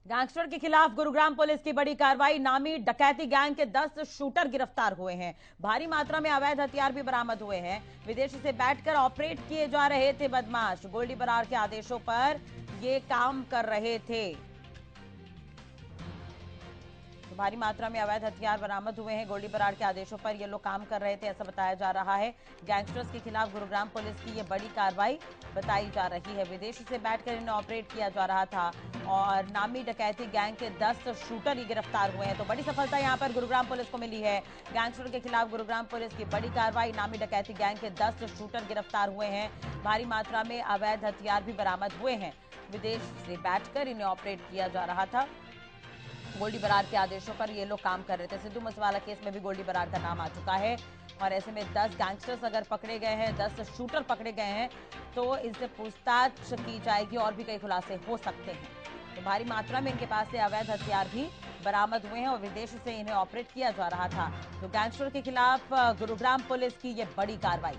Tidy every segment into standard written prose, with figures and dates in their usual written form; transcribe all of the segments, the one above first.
Gangster के खिलाफ Gurugram police की बड़ी कार्रवाई। नामी डकैती गैंग के 10 शूटर गिरफ्तार हुए हैं। भारी मात्रा में अवैध हथियार भी बरामद हुए हैं। विदेश से बैठकर ऑपरेट किए जा रहे थे बदमाश। गोल्डी बरार के आदेशों पर ये काम कर रहे थे। तो भारी मात्रा में अवैध हथियार बरामद हुए हैं। गोल्डी बरार के आदेशों पर ये लोग काम कर रहे थे, ऐसा बताया जा रहा है। गैंगस्टर्स के खिलाफ गुरुग्राम पुलिस की ये बड़ी कार्रवाई बताई जा रही है। विदेश से बैठकर इन्हें ऑपरेट किया जा रहा था और नामी डकैती गैंग के 10 शूटर ही गिरफ्तार हुए हैं। तो बड़ी सफलता यहां पर गुरुग्राम पुलिस को मिली है। गैंगस्टर के खिलाफ गुरुग्राम पुलिस की बड़ी कार्रवाई। नामी डकैती गैंग के 10 शूटर गिरफ्तार हुए हैं। भारी मात्रा में अवैध हथियार भी बरामद हुए हैं। विदेश से बैठकर इन्हें ऑपरेट किया जा रहा था। गोल्डी बरार के आदेशों पर ये लोग काम कर रहे थे। सिद्धू मूसेवाला केस में भी गोल्डी बरार का नाम आ चुका है और ऐसे में 10 गैंगस्टर्स अगर पकड़े गए हैं, 10 शूटर पकड़े गए हैं, तो इनसे पूछताछ की जाएगी और भी कई खुलासे हो सकते हैं। तो भारी मात्रा में इनके पास से अवैध हथियार भी बरामद हुए हैं और विदेश से इन्हें ऑपरेट किया जा रहा था। तो गैंगस्टर के खिलाफ गुरुग्राम पुलिस की यह बड़ी कार्रवाई।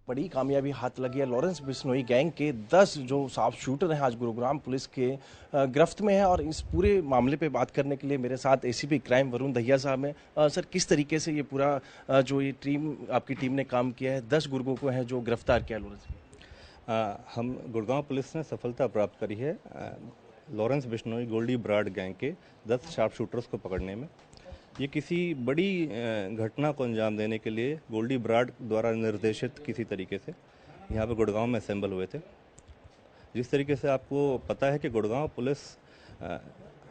बड़ी कामयाबी हाथ लगी है। लॉरेंस बिश्नोई गैंग के 10 जो शार्प शूटर हैं आज गुरुग्राम पुलिस के गिरफ्त में है। और इस पूरे मामले पे बात करने के लिए मेरे साथ एसीपी क्राइम वरुण दहिया साहब हैं। सर, किस तरीके से ये पूरा जो ये टीम आपकी टीम ने काम किया है, 10 गुर्गों को है जो गिरफ्तार किया लॉरेंस? हम गुड़गांव पुलिस ने सफलता प्राप्त करी है लॉरेंस बिश्नोई गोल्डी बरार गैंग के 10 शार्प शूटर्स को पकड़ने में। ये किसी बड़ी घटना को अंजाम देने के लिए गोल्डी बरार द्वारा निर्देशित किसी तरीके से यहाँ पे गुड़गांव में असेंबल हुए थे। जिस तरीके से आपको पता है कि गुड़गांव पुलिस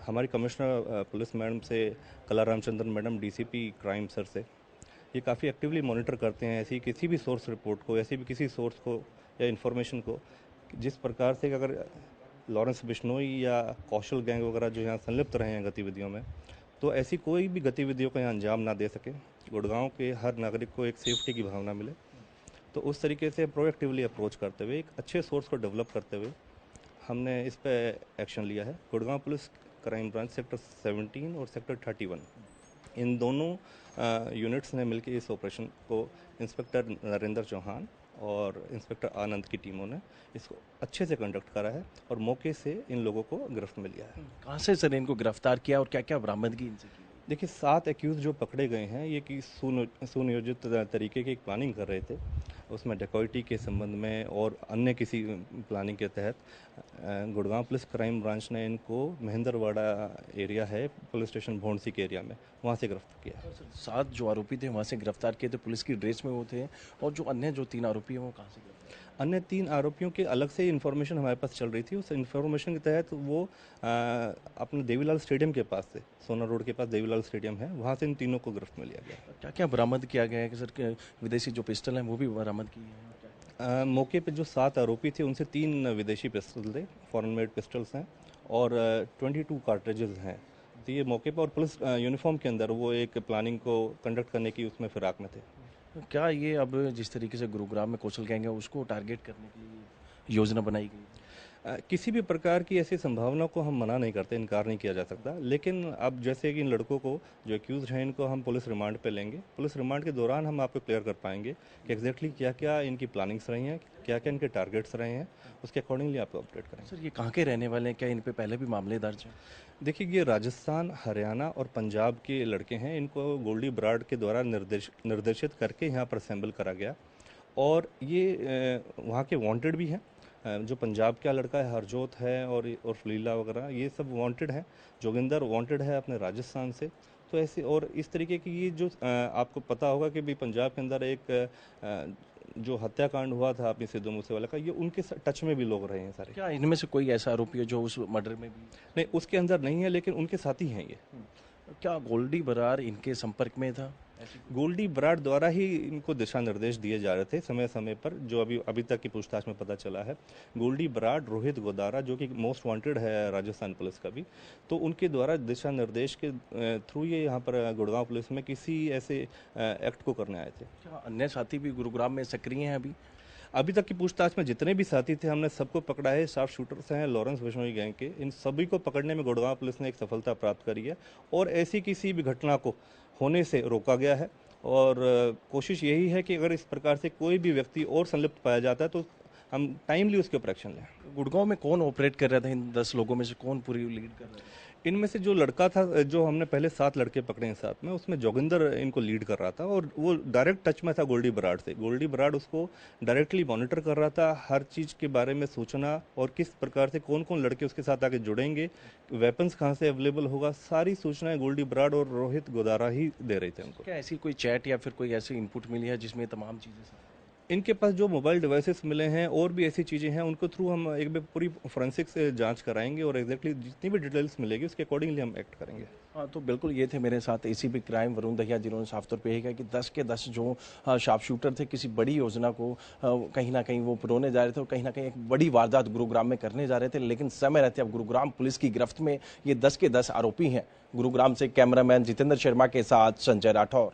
हमारी कमिश्नर पुलिस मैडम से कला Ramachandran madam DCP crime sir से ये काफ़ी एक्टिवली मॉनिटर करते हैं ऐसी किसी भी सोर्स रिपोर्ट को, ऐसी भी किसी सोर्स को या इन्फॉर्मेशन को, जिस प्रकार से अगर लॉरेंस बिश्नोई या कौशल गैंग वगैरह जो यहाँ संलिप्त रहे हैं गतिविधियों में, तो ऐसी कोई भी गतिविधियों को यहाँ अंजाम ना दे सके, गुड़गांव के हर नागरिक को एक सेफ्टी की भावना मिले। तो उस तरीके से प्रोएक्टिवली अप्रोच करते हुए, एक अच्छे सोर्स को डेवलप करते हुए हमने इस पर एक्शन लिया है। Gurgaon police crime branch sector 17 और सेक्टर 31 इन दोनों यूनिट्स ने मिलकर इस ऑपरेशन को इंस्पेक्टर नरेंद्र चौहान और इंस्पेक्टर आनंद की टीमों ने इसको अच्छे से कंडक्ट करा है और मौके से इन लोगों को गिरफ्त में लिया है। कहाँ से सर इनको गिरफ्तार किया और क्या क्या बरामदगी इनसे की? देखिए, 7 एक्यूज जो पकड़े गए हैं ये कि सुनियोजित तरीके की एक प्लानिंग कर रहे थे, उसमें डकैती के संबंध में और अन्य किसी प्लानिंग के तहत गुड़गांव पुलिस क्राइम ब्रांच ने इनको महेंद्रवाड़ा एरिया है पुलिस स्टेशन भोंडसी के एरिया में, वहाँ से गिरफ्तार किया। 7 जो आरोपी थे वहाँ से गिरफ्तार किए थे, पुलिस की ड्रेस में वो थे। और जो अन्य जो 3 आरोपी हैं वो कहाँ से गिरफ्तार? अन्य 3 आरोपियों की अलग से इन्फॉर्मेशन हमारे पास चल रही थी। उस इन्फॉर्मेशन के तहत वो अपने देवीलाल स्टेडियम के पास से, सोना रोड के पास देवीलाल स्टेडियम है, वहाँ से इन तीनों को गिरफ्त में लिया गया। क्या क्या बरामद किया गया है कि सर? विदेशी जो पिस्टल हैं वो भी बरामद की है? मौके पे जो 7 आरोपी थे उनसे 3 विदेशी पिस्टल थे, फॉरेन मेड पिस्टल्स हैं, और 22 कार्ट्रिजेज हैं। तो ये मौके पर और पुलिस यूनिफॉर्म के अंदर वो एक प्लानिंग को कंडक्ट करने की उसमें फिराक में थे। क्या ये अब जिस तरीके से गुरुग्राम में कौशल गैंग है उसको टारगेट करने की योजना बनाई गई? किसी भी प्रकार की ऐसी संभावना को हम मना नहीं करते, इनकार नहीं किया जा सकता। लेकिन अब जैसे कि इन लड़कों को जो एक्यूज हैं इनको हम पुलिस रिमांड पे लेंगे, पुलिस रिमांड के दौरान हम आपको क्लियर कर पाएंगे कि एग्जैक्टली क्या क्या इनकी प्लानिंग्स रही हैं, क्या क्या इनके टारगेट्स रहे हैं, उसके अकॉर्डिंगली आपको अपडेट करेंगे। सर, ये कहाँ के रहने वाले हैं? क्या इन पे पहले भी मामले दर्ज हैं? देखिए, ये राजस्थान, हरियाणा और पंजाब के लड़के हैं। इनको गोल्डी बरार के द्वारा निर्देशित करके यहाँ पर असेंबल करा गया और ये वहाँ के वांटेड भी हैं। जो पंजाब का लड़का है हरजोत है और लीला वगैरह, ये सब वांटेड हैं। जोगिंदर वांटेड है अपने राजस्थान से। तो ऐसे और इस तरीके की ये जो आपको पता होगा कि भी पंजाब के अंदर एक जो हत्याकांड हुआ था अपनी सिद्धू मूसेवाला का, ये उनके टच में भी लोग रहे हैं सारे। क्या इनमें से कोई ऐसा आरोपी है जो उस मर्डर में भी? नहीं, उसके अंदर नहीं है, लेकिन उनके साथी हैं ये। क्या गोल्डी बरार इनके संपर्क में था? गोल्डी बरार द्वारा ही इनको दिशा निर्देश दिए जा रहे थे समय समय पर, जो अभी तक की पूछताछ में पता चला है। गोल्डी बरार, रोहित गोदारा जो कि मोस्ट वांटेड है राजस्थान पुलिस का भी, तो उनके द्वारा दिशा निर्देश के थ्रू ये यहाँ पर गुड़गांव पुलिस में किसी ऐसे एक्ट को करने आए थे। क्या अन्य साथी भी गुरुग्राम में सक्रिय हैं अभी? अभी तक की पूछताछ में जितने भी साथी थे हमने सबको पकड़ा है। शार्प शूटर्स हैं लॉरेंस बिश्नोई गैंग के, इन सभी को पकड़ने में गुड़गांव पुलिस ने एक सफलता प्राप्त करी है और ऐसी किसी भी घटना को होने से रोका गया है। और कोशिश यही है कि अगर इस प्रकार से कोई भी व्यक्ति और संलिप्त पाया जाता है तो हम टाइमली उसके ऊपर एक्शन लें। गुड़गांव में कौन ऑपरेट कर रहा था? इन 10 लोगों में से कौन पूरी लीड कर रहा था? इनमें से जो लड़का था, जो हमने पहले 7 लड़के पकड़े हैं साथ में, उसमें जोगिंदर इनको लीड कर रहा था और वो डायरेक्ट टच में था गोल्डी बराड़ से। गोल्डी बराड़ उसको डायरेक्टली मॉनिटर कर रहा था, हर चीज़ के बारे में सूचना और किस प्रकार से कौन कौन लड़के उसके साथ आके जुड़ेंगे, वेपन्स कहाँ से अवेलेबल होगा, सारी सूचनाएं गोल्डी बराड़ और रोहित गोदारा ही दे रहे थे उनको। क्या ऐसी कोई चैट या फिर कोई ऐसी इनपुट मिली है जिसमें तमाम चीज़ें? इनके पास जो मोबाइल डिवाइसेस मिले हैं और भी ऐसी चीज़ें हैं, उनको थ्रू हम एक बार पूरी फोरेंसिक से जांच कराएंगे और एग्जैक्टली जितनी भी डिटेल्स मिलेगी उसके अकॉर्डिंगली हम एक्ट करेंगे। हाँ, तो बिल्कुल ये थे मेरे साथ एसीपी क्राइम वरुण दहिया, जिन्होंने साफ तौर पे यही कहा कि 10 के 10 जो शार्प शूटर थे किसी बड़ी योजना को कहीं ना कहीं वो पुरोने जा रहे थे और कहीं ना कहीं एक बड़ी वारदात गुरुग्राम में करने जा रहे थे, लेकिन समय रहते अब गुरुग्राम पुलिस की गिरफ्त में ये 10 के 10 आरोपी हैं। गुरुग्राम से कैमरामैन जितेंद्र शर्मा के साथ संजय राठौर।